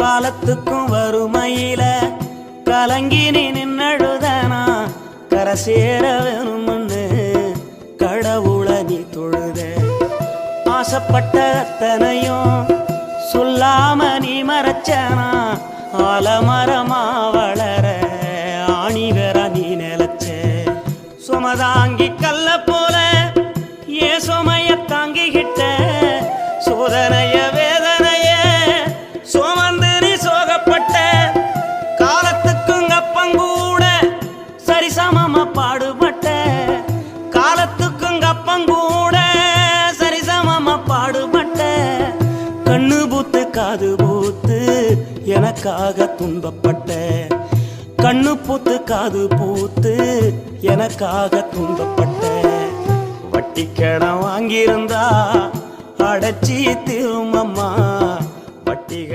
காலத்துக்கும் வறுமையில கலங்கி நீ நின்னழுதனா கரை சேர வேணும்னு கடவுளை நீ தொழுத. ஆசைப்பட்ட அத்தனையும் சொல்லாம நீ மறைச்சனா ஆலமரமா வளர ஆணி வேற நீ நிலச்ச. சுமதாங்கி கல்ல போல ஏ சுமைய தாங்கிக்கிட்ட சோதனைய வேதனைய சுமந்து நீ சோகப்பட்ட. காலத்துக்கும் அப்பங்கூட சரிசமமா பாடுபட்ட. காலத்துக்கும் அப்பங்கூட சரிசமமா பாடுபட்ட. கண்ணு பூத்து காது பூத்து எனக்காக துன்பப்பட்ட. கண்ணு பூத்து காது பூத்து எனக்காக துன்பப்பட்ட. வட்டி கடன் வாங்கியிருந்தா அடைச்சி திரும்பம்மா வட்டிகள்